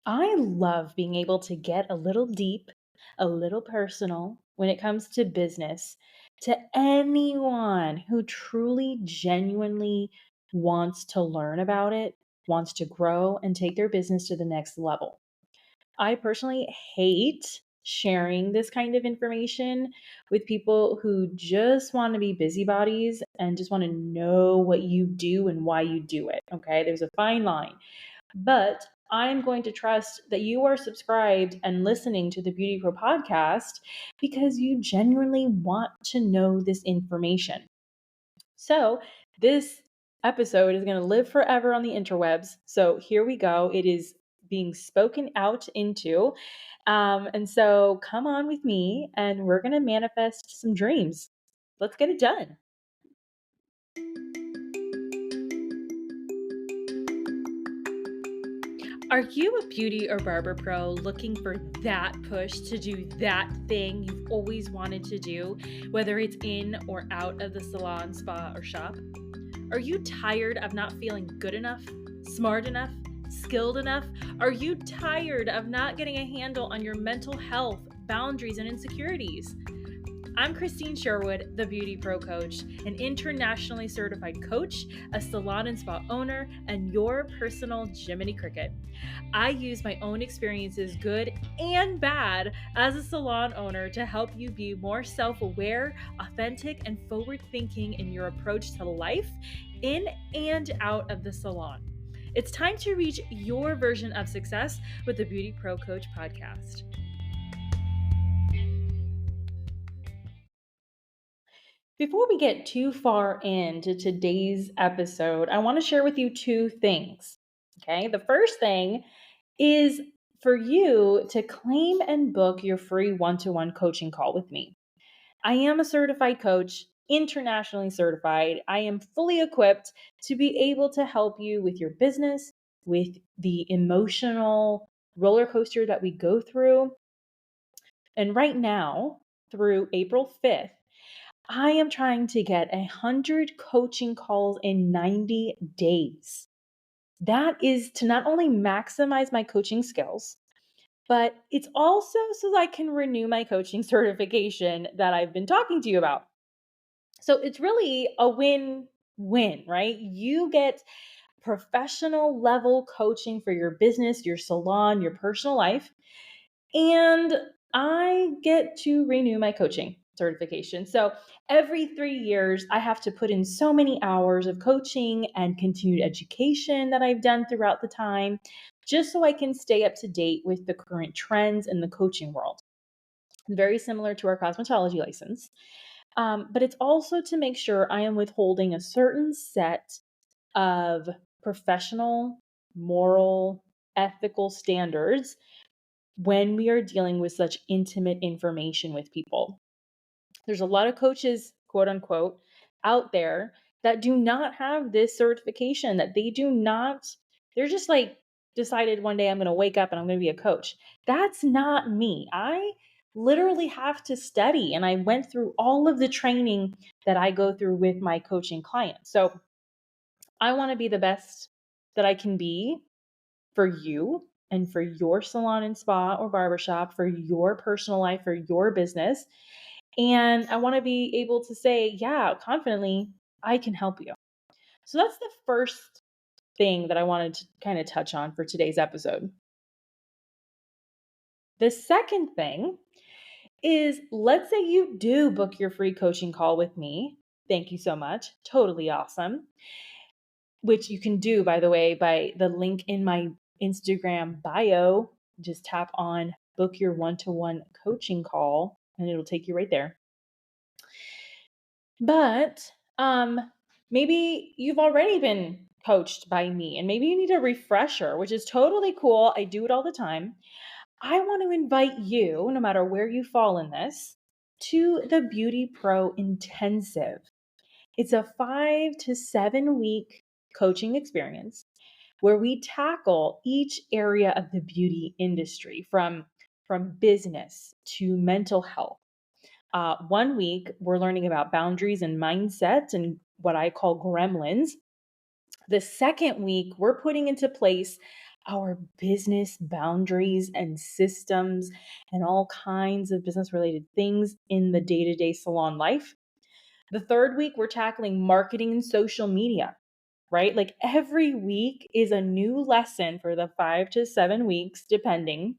I love being able to get a little deep, a little personal when it comes to business to anyone who truly, genuinely wants to learn about it, wants to grow and take their business to the next level. I personally hate sharing this kind of information with people who just want to be busybodies and just want to know what you do and why you do it. Okay. There's a fine line. But I'm going to trust that you are subscribed and listening to the BeautyPro podcast because you genuinely want to know this information. So, this episode is going to live forever on the interwebs. So, here we go. It is being spoken out into. And so, come on with me and we're going to manifest some dreams. Let's get it done. Are you a beauty or barber pro looking for that push to do that thing you've always wanted to do, whether it's in or out of the salon, spa, or shop? Are you tired of not feeling good enough, smart enough, skilled enough? Are you tired of not getting a handle on your mental health, boundaries, and insecurities? I'm Christine Sherwood, the Beauty Pro Coach, an internationally certified coach, a salon and spa owner, and your personal Jiminy Cricket. I use my own experiences, good and bad, as a salon owner to help you be more self-aware, authentic, and forward-thinking in your approach to life, in and out of the salon. It's time to reach your version of success with the Beauty Pro Coach podcast. Before we get too far into today's episode, I want to share with you two things. Okay. The first thing is for you to claim and book your free one-to-one coaching call with me. I am a certified coach, internationally certified. I am fully equipped to be able to help you with your business, with the emotional roller coaster that we go through. And right now, through April 5th, I am trying to get 100 coaching calls in 90 days. That is to not only maximize my coaching skills, but it's also so that I can renew my coaching certification that I've been talking to you about. So it's really a win-win, right? You get professional level coaching for your business, your salon, your personal life, and I get to renew my coaching certification. So every 3 years, I have to put in so many hours of coaching and continued education that I've done throughout the time, just so I can stay up to date with the current trends in the coaching world. Very similar to our cosmetology license. But it's also to make sure I am withholding a certain set of professional, moral, ethical standards when we are dealing with such intimate information with people. There's a lot of coaches, quote unquote, out there that do not have this certification, that they're just like decided one day I'm going to wake up and I'm going to be a coach. That's not me. I literally have to study, and I went through all of the training that I go through with my coaching clients. So I want to be the best that I can be for you and for your salon and spa or barbershop, for your personal life, for your business. And I want to be able to say, yeah, confidently, I can help you. So that's the first thing that I wanted to kind of touch on for today's episode. The second thing is, let's say you do book your free coaching call with me. Thank you so much. Totally awesome. Which you can do, by the way, by the link in my Instagram bio. Just tap on book your one-to-one coaching call and it'll take you right there. But maybe you've already been coached by me and maybe you need a refresher, which is totally cool. I do it all the time. I want to invite you, no matter where you fall in this, to the Beauty Pro Intensive. It's a 5 to 7 week coaching experience where we tackle each area of the beauty industry from business to mental health. 1 week, we're learning about boundaries and mindset and what I call gremlins. The second week, we're putting into place our business boundaries and systems and all kinds of business related things in the day-to-day salon life. The third week, we're tackling marketing and social media, right? Like every week is a new lesson for the 5 to 7 weeks, depending,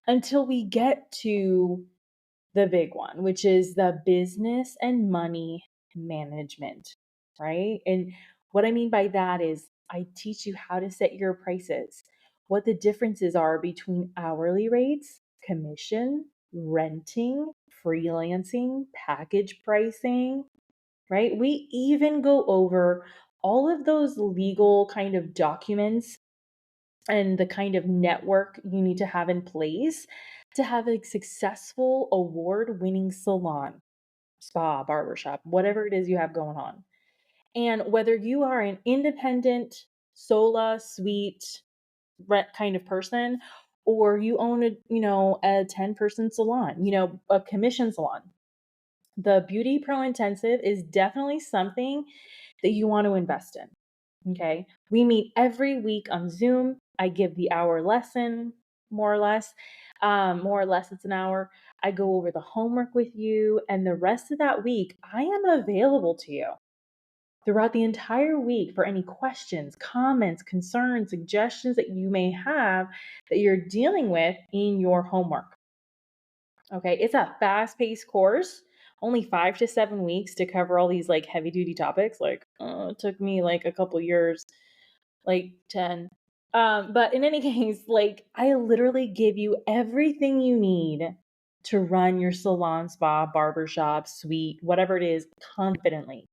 until we get to the big one, which is the business and money management, right? And what I mean by that is I teach you how to set your prices, what the differences are between hourly rates, commission, renting, freelancing, package pricing, right? We even go over all of those legal kind of documents and the kind of network you need to have in place to have a successful award winning salon, spa, barbershop, whatever it is you have going on. And whether you are an independent, sola, suite, rent kind of person, or you own a 10-person salon, a commission salon, the Beauty Pro Intensive is definitely something that you want to invest in. Okay. We meet every week on Zoom. I give the hour lesson, more or less. More or less, it's an hour. I go over the homework with you, and the rest of that week, I am available to you throughout the entire week for any questions, comments, concerns, suggestions that you may have that you're dealing with in your homework. Okay. It's a fast paced course, only 5 to 7 weeks to cover all these like heavy duty topics. It took me like a couple years, like 10. But in any case, like I literally give you everything you need to run your salon, spa, barbershop, suite, whatever it is, confidently.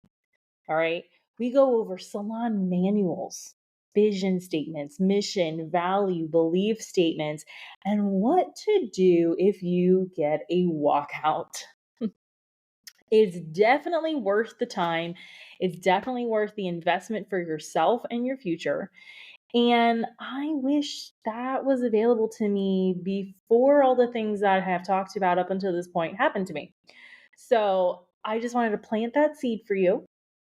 All right. We go over salon manuals, vision statements, mission, value, belief statements, and what to do if you get a walkout. It's definitely worth the time. It's definitely worth the investment for yourself and your future. And I wish that was available to me before all the things that I have talked about up until this point happened to me. So I just wanted to plant that seed for you,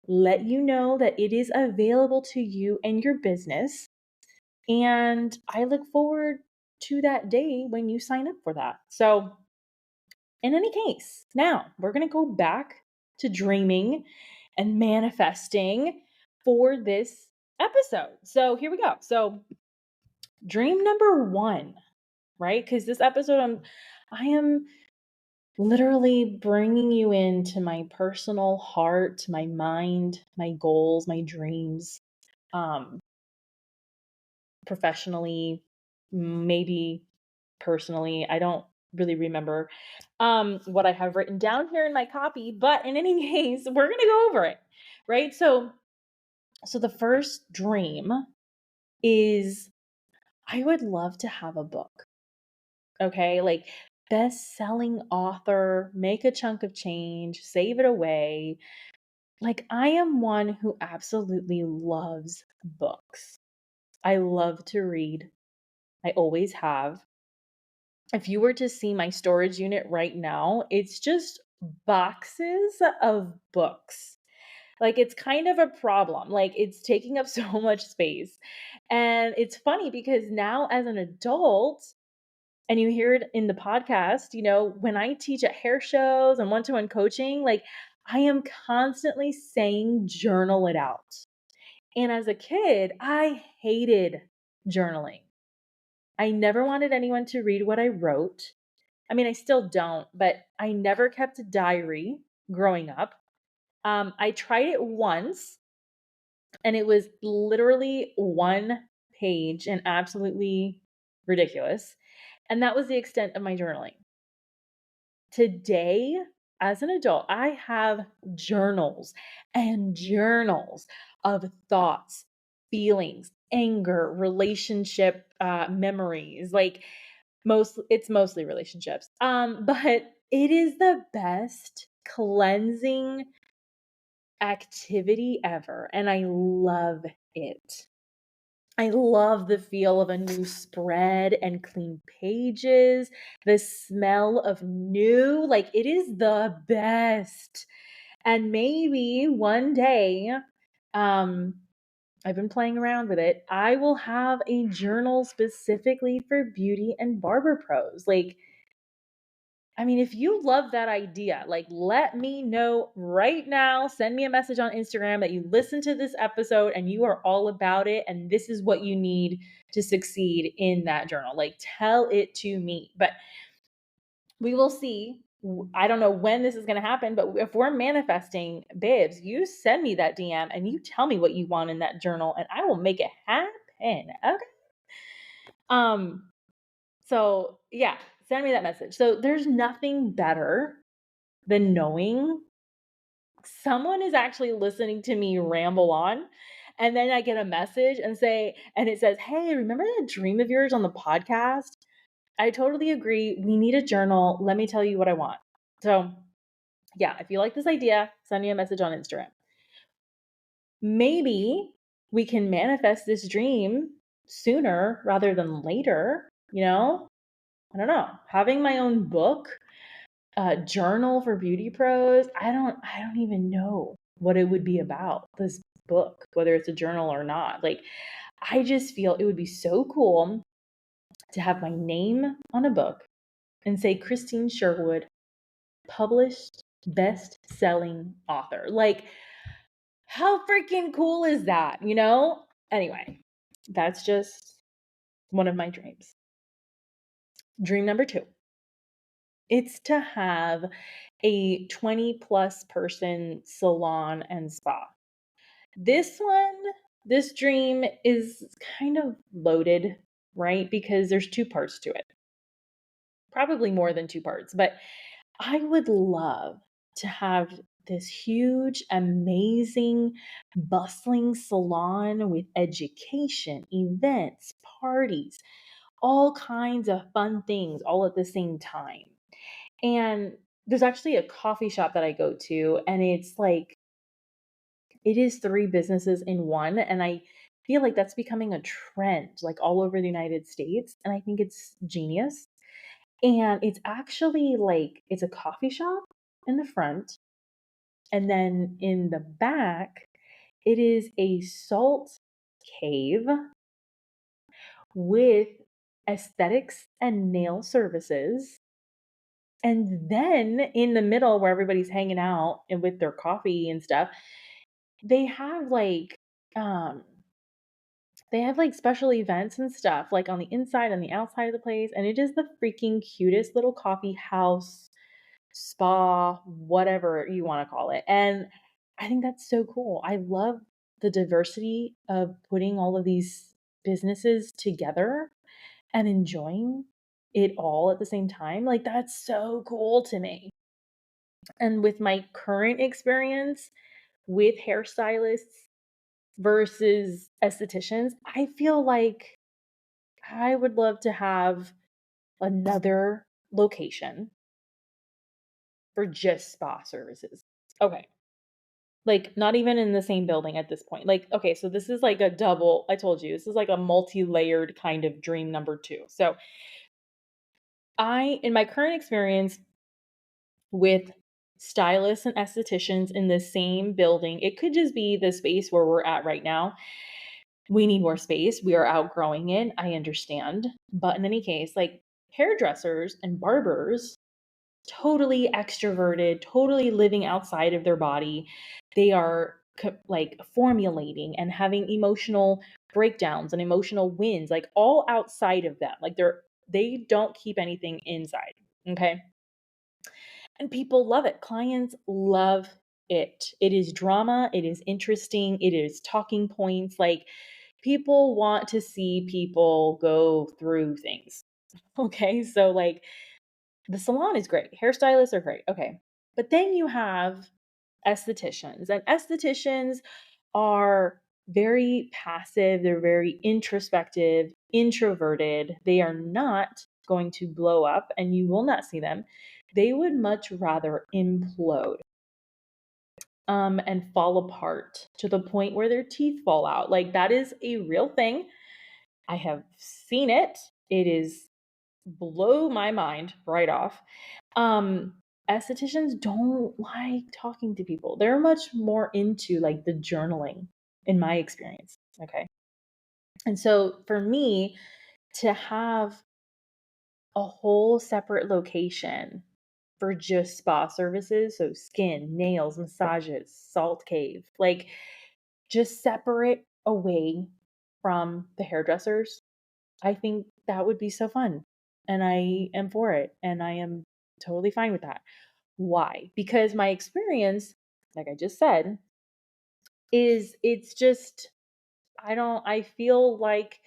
let you know that it is available to you and your business. And I look forward to that day when you sign up for that. So, in any case, now we're going to go back to dreaming and manifesting for this episode. So, here we go. So, dream number one, right? Because this episode, I am literally bringing you into my personal heart, my mind, my goals, my dreams, um, professionally, maybe personally. I don't really remember what I have written down here in my copy, but in any case, we're gonna go over it, right? So the first dream is I would love to have a book. Okay, like best-selling author, make a chunk of change, save it away. Like I am one who absolutely loves books. I love to read. I always have. If you were to see my storage unit right now, it's just boxes of books. Like it's kind of a problem. Like it's taking up so much space. And it's funny because now as an adult, and you hear it in the podcast, when I teach at hair shows and one-to-one coaching, like I am constantly saying journal it out. And as a kid, I hated journaling. I never wanted anyone to read what I wrote. I mean, I still don't, but I never kept a diary growing up. I tried it once and it was literally one page and absolutely ridiculous. And that was the extent of my journaling. Today, as an adult, I have journals and journals of thoughts, feelings, anger, relationship memories. Like it's mostly relationships. But it is the best cleansing activity ever, and I love it. I love the feel of a new spread and clean pages, the smell of new, like it is the best. And maybe one day, um, I've been playing around with it. I will have a journal specifically for beauty and barber pros. Like, I mean, if you love that idea, like, let me know right now. Send me a message on Instagram that you listened to this episode and you are all about it. And this is what you need to succeed in that journal. Like, tell it to me. But we will see. I don't know when this is going to happen, but if we're manifesting, babes, you send me that DM and you tell me what you want in that journal and I will make it happen. Okay. Um, so yeah, send me that message. So there's nothing better than knowing someone is actually listening to me ramble on. And then I get a message and it says, "Hey, remember that dream of yours on the podcast? I totally agree. We need a journal. Let me tell you what I want." So, yeah, if you like this idea, send me a message on Instagram. Maybe we can manifest this dream sooner rather than later, you know? I don't know. Having my own book, journal for beauty pros, I don't even know what it would be about, this book, whether it's a journal or not. Like, I just feel it would be so cool to have my name on a book and say Christine Sherwood, published best-selling author. Like, how freaking cool is that, you know? Anyway, that's just one of my dreams. Dream number 2. It's to have a 20 plus person salon and spa. This dream is kind of loaded, right? Because there's 2 parts to it. Probably more than 2 parts, but I would love to have this huge, amazing, bustling salon with education, events, parties, all kinds of fun things all at the same time. And there's actually a coffee shop that I go to, and it's like, it is 3 businesses in one. And I feel like that's becoming a trend, like all over the United States. And I think it's genius. And it's actually like, it's a coffee shop in the front. And then in the back, it is a salt cave with aesthetics and nail services. And then in the middle, where everybody's hanging out and with their coffee and stuff, they have like um special events and stuff like on the inside and the outside of the place. And it is the freaking cutest little coffee house, spa, whatever you want to call it. And I think that's so cool. I love the diversity of putting all of these businesses together and enjoying it all at the same time. Like, that's so cool to me. And with my current experience with hairstylists versus estheticians, I feel like I would love to have another location for just spa services. Okay. Like, not even in the same building at this point. Like, okay, so this is like a double, I told you, this is like a multi-layered kind of dream number 2. So, in my current experience with stylists and estheticians in the same building, it could just be the space where we're at right now. We need more space. We are outgrowing it. I understand. But in any case, like, hairdressers and barbers, totally extroverted, totally living outside of their body. They are like formulating and having emotional breakdowns and emotional wins, like all outside of them. Like, they don't keep anything inside. Okay. And people love it. Clients love it. It is drama. It is interesting. It is talking points. Like, people want to see people go through things. Okay. So, like, the salon is great. Hairstylists are great. Okay. But then you have estheticians, and estheticians are very passive. They're very introspective, introverted. They are not going to blow up and you will not see them. They would much rather implode and fall apart to the point where their teeth fall out. Like, that is a real thing. I have seen it. It is blow my mind right off. Um, Estheticians don't like talking to people. They're much more into like the journaling, in my experience. Okay. And so for me to have a whole separate location for just spa services, so skin, nails, massages, salt cave, like just separate away from the hairdressers, I think that would be so fun. And I am for it. And I am totally fine with that. Why? Because my experience, like I just said, is it's just, I feel like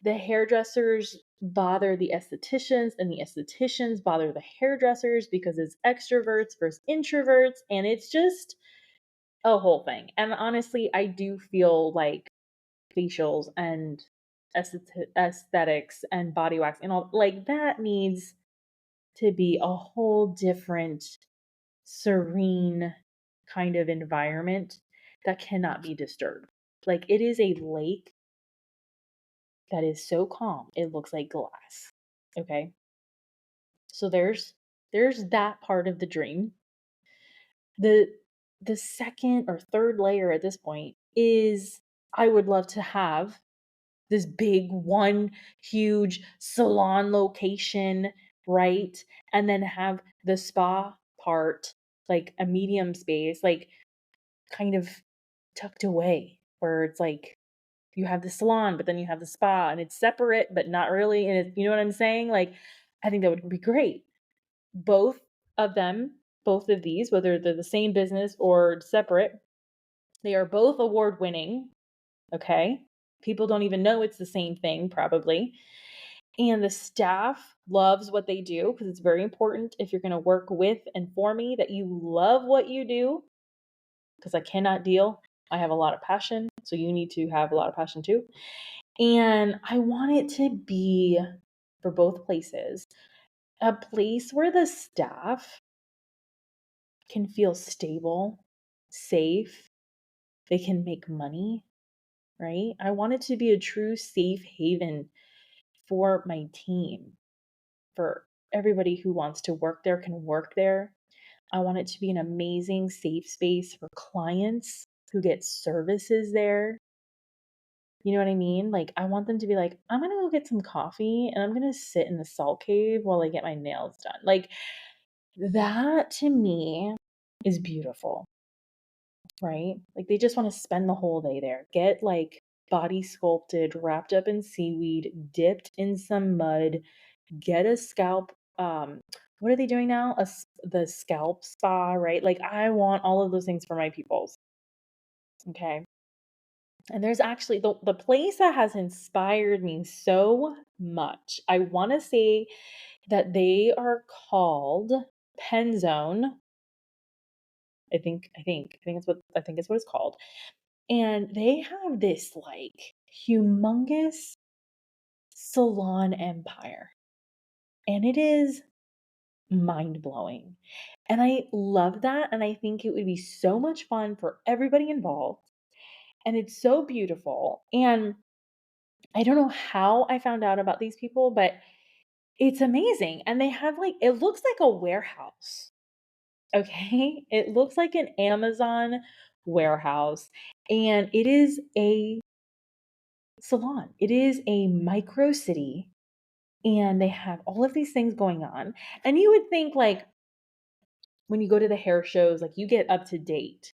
the hairdressers bother the estheticians and the estheticians bother the hairdressers because it's extroverts versus introverts. And it's just a whole thing. And honestly, I do feel like facials and aesthetics and body wax and all like that needs to be a whole different serene kind of environment that cannot be disturbed. Like it is a lake that is so calm it looks like glass. Okay, so there's that part of the dream. The the second or third layer at this point is I would love to have this big one huge salon location, right? And then have the spa part, like a medium space, like kind of tucked away, where it's like you have the salon, but then you have the spa and it's separate, but not really. And you know what I'm saying? Like, I think that would be great. Both of them, both of these, whether they're the same business or separate, they are both award winning. Okay. People don't even know it's the same thing, probably. And the staff loves what they do because it's very important if you're going to work with and for me that you love what you do because I cannot deal. I have a lot of passion. So you need to have a lot of passion too. And I want it to be for both places a place where the staff can feel stable, safe, they can make money, right? I want it to be a true safe haven for my team, for everybody who wants to work there can work there. I want it to be an amazing safe space for clients who get services there. You know what I mean? Like, I want them to be like, I'm going to go get some coffee and I'm going to sit in the salt cave while I get my nails done. Like, that to me is beautiful, right? Like, they just want to spend the whole day there, get like body sculpted, wrapped up in seaweed, dipped in some mud, get a scalp. What are they doing now? The scalp spa, right? Like, I want all of those things for my peoples. Okay. And there's actually the place that has inspired me so much. I want to say that they are called Penzone. I think it's what it's called. And they have this like humongous salon empire. And it is mind blowing. And I love that. And I think it would be so much fun for everybody involved. And it's so beautiful. And I don't know how I found out about these people, but it's amazing. And they have like, it looks like a warehouse. Okay. It looks like an Amazon warehouse. And it is a salon, it is a micro city. And they have all of these things going on. And you would think, like, when you go to the hair shows, like, you get up to date,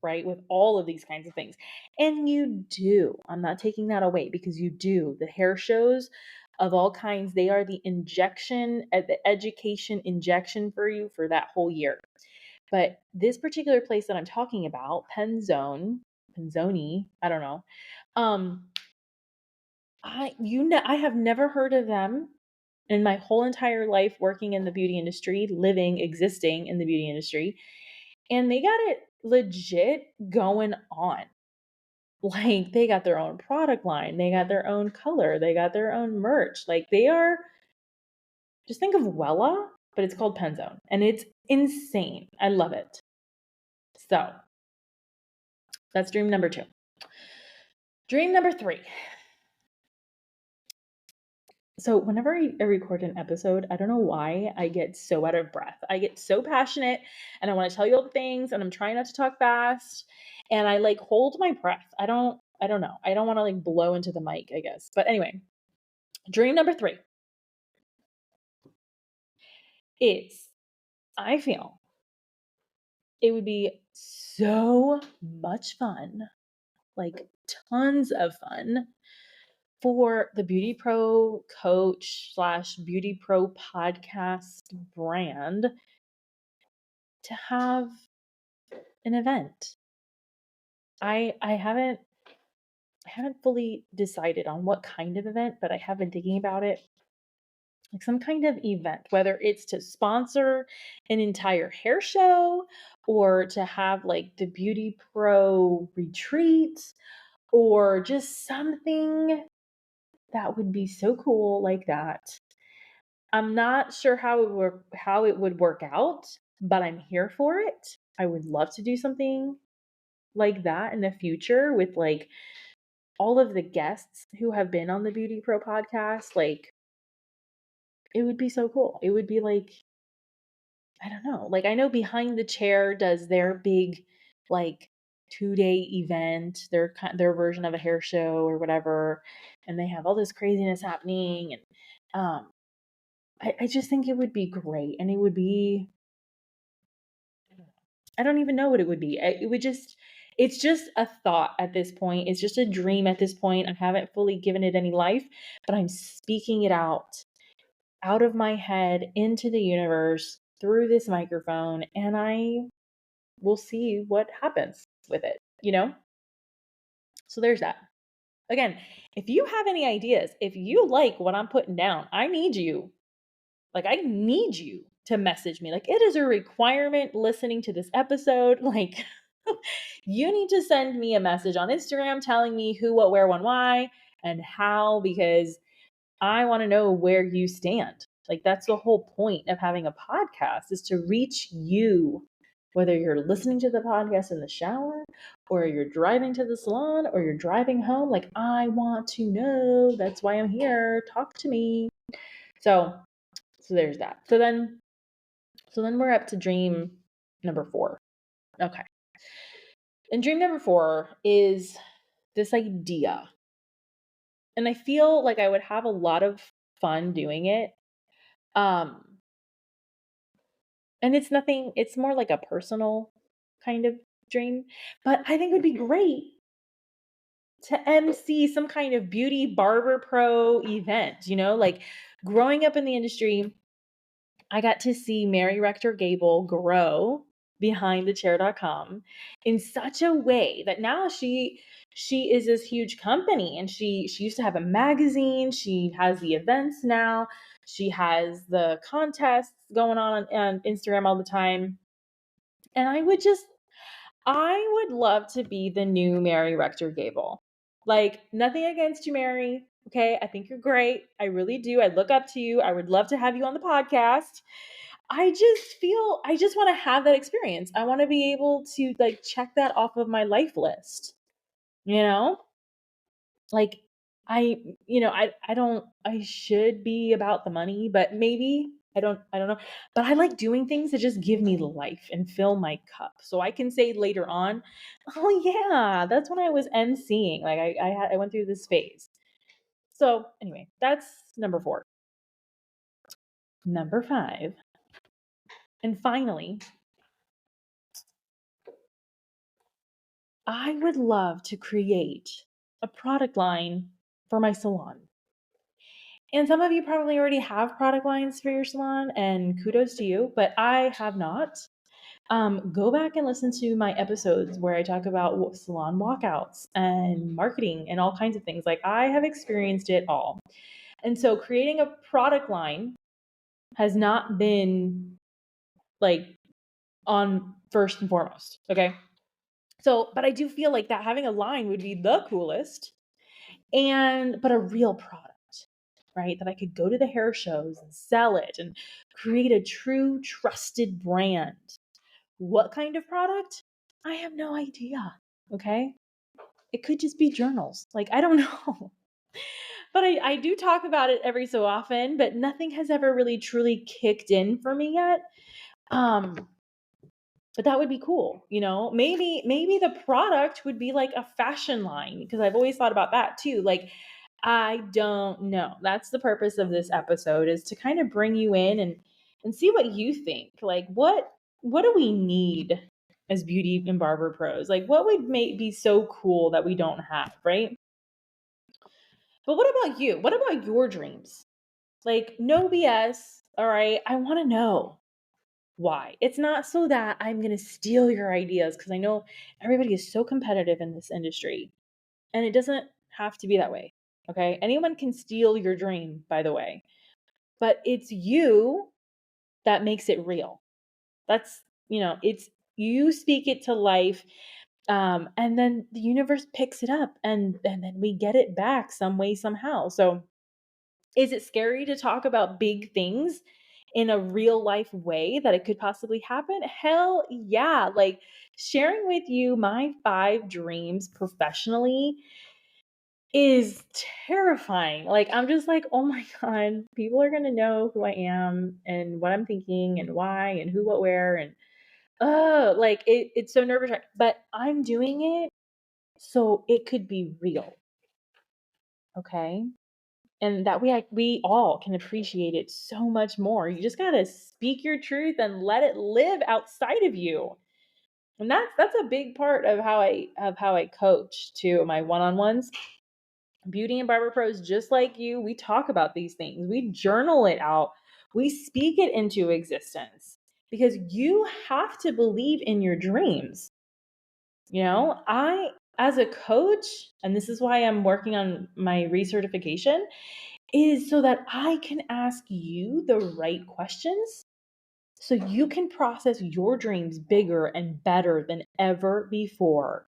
right, with all of these kinds of things. And you do. I'm not taking that away because you do. The hair shows of all kinds, they are the injection, the education injection for you for that whole year. But this particular place that I'm talking about, Penzoni, I don't know. I have never heard of them in my whole entire life working in the beauty industry, living, existing in the beauty industry. And they got it legit going on. Like, they got their own product line, they got their own color, they got their own merch. Like, they are, just think of Wella, but it's called Penzone. And it's insane. I love it. So that's dream number 2. Dream number 3. So whenever I record an episode, I don't know why I get so out of breath. I get so passionate and I want to tell you all the things and I'm trying not to talk fast and I like hold my breath. I don't know. I don't want to like blow into the mic, I guess. But anyway, dream number 3 is I feel it would be so much fun, like tons of fun for the Beauty Pro coach slash Beauty Pro podcast brand to have an event. I haven't fully decided on what kind of event, but I have been thinking about it. Like some kind of event, whether it's to sponsor an entire hair show or to have like the Beauty Pro retreat or just something that would be so cool like that. I'm not sure how it would work out, but I'm here for it. I would love to do something like that in the future with like all of the guests who have been on the Beauty Pro podcast. Like it would be so cool. It would be like, I don't know. Like I know Behind the Chair does their big like 2-day event, their version of a hair show or whatever, and they have all this craziness happening and um I just think it would be great and it would be I don't even know what it would be. It would just it's just a thought at this point. It's just a dream at this point. I haven't fully given it any life, but I'm speaking it out of my head into the universe through this microphone and I will see what happens with it, you know? So there's that. Again, if you have any ideas, if you like what I'm putting down, I need you. Like, I need you to message me. Like, it is a requirement listening to this episode. Like, you need to send me a message on Instagram telling me who, what, where, when, why, and how, because I want to know where you stand. Like, that's the whole point of having a podcast is to reach you, whether you're listening to the podcast in the shower or you're driving to the salon or you're driving home. Like, I want to know. That's why I'm here. Talk to me. So there's that. So then we're up to dream number 4. Okay. And dream number 4 is this idea. And I feel like I would have a lot of fun doing it. Um and it's more like a personal kind of dream, but I think it would be great to MC some kind of beauty barber pro event, like growing up in the industry, I got to see Mary Rector Gable grow behind thechair.com in such a way that now she is this huge company and she used to have a magazine, she has the events now, she has the contests going on Instagram all the time. And I would love to be the new Mary Rector Gable. Like, nothing against you, Mary. Okay. I think you're great. I really do. I look up to you. I would love to have you on the podcast. I just want to have that experience. I want to be able to like check that off of my life list, you know? Like I should be about the money, but maybe I don't know. But I like doing things that just give me life and fill my cup. So I can say later on, "Oh yeah, that's when I was emceeing. Like I went through this phase." So, anyway, that's number 4. Number 5. And finally, I would love to create a product line for my salon. And some of you probably already have product lines for your salon, and kudos to you, but I have not. Go back and listen to my episodes where I talk about salon walkouts and marketing and all kinds of things. Like, I have experienced it all. And so creating a product line has not been like on first and foremost. Okay. So, but I do feel like that having a line would be the coolest but a real product, right? That I could go to the hair shows and sell it and create a true trusted brand. What kind of product? I have no idea. Okay. It could just be journals. Like, I don't know. But I do talk about it every so often, but nothing has ever really truly kicked in for me yet. Um, But that would be cool, maybe the product would be like a fashion line, because I've always thought about that too. Like, I don't know. That's the purpose of this episode, is to kind of bring you in and see what you think. Like, what do we need as beauty and barber pros? Like, what would be so cool that we don't have, right? But what about you? What about your dreams? Like, no BS. All right. I want to know why. It's not so that I'm going to steal your ideas, because I know everybody is so competitive in this industry, and it doesn't have to be that way. Okay. Anyone can steal your dream, by the way, but it's you that makes it real. That's, it's you speak it to life. And then the universe picks it up, and then we get it back some way, somehow. So is it scary to talk about big things in a real life way that it could possibly happen? Hell yeah. Like, sharing with you my 5 dreams professionally is terrifying. Like, I'm just like, oh my God, people are going to know who I am and what I'm thinking and why and who, what, where. And, like, it's so nervous, but I'm doing it so it could be real. Okay. And that we all can appreciate it so much more. You just got to speak your truth and let it live outside of you. And that's a big part of how I coach too, my one-on-ones. Beauty and barber pros, just like you, we talk about these things. We journal it out. We speak it into existence, because you have to believe in your dreams. I, as a coach, and this is why I'm working on my recertification, is so that I can ask you the right questions so you can process your dreams bigger and better than ever before.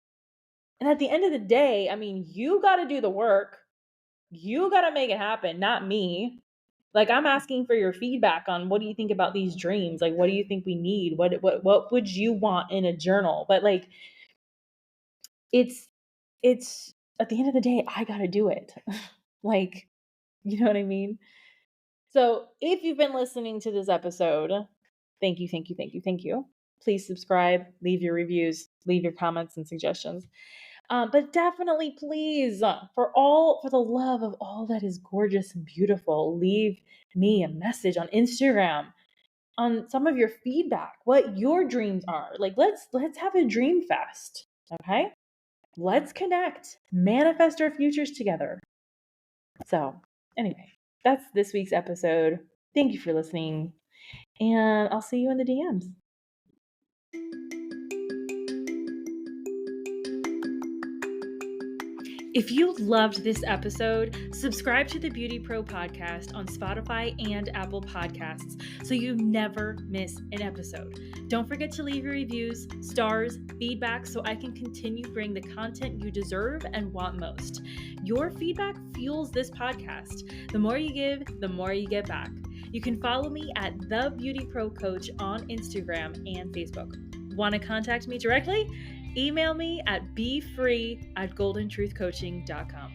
And at the end of the day, I mean, you got to do the work. You got to make it happen, not me. Like, I'm asking for your feedback on, what do you think about these dreams? Like, what do you think we need? What would you want in a journal? But like, it's at the end of the day, I got to do it. Like, you know what I mean? So if you've been listening to this episode, thank you, thank you, thank you, thank you. Please subscribe, leave your reviews, leave your comments and suggestions. But definitely, please, for the love of all that is gorgeous and beautiful, leave me a message on Instagram on some of your feedback, what your dreams are. Like, let's have a dream fest. Okay? Let's connect, manifest our futures together. So, anyway, that's this week's episode. Thank you for listening, and I'll see you in the DMs. If you loved this episode, subscribe to the BeautyPro Podcast on Spotify and Apple Podcasts so you never miss an episode. Don't forget to leave your reviews, stars, feedback, so I can continue bring the content you deserve and want most. Your feedback fuels this podcast. The more you give, the more you get back. You can follow me at The Beauty Pro Coach on Instagram and Facebook. Want to contact me directly? Email me at befree@goldentruthcoaching.com.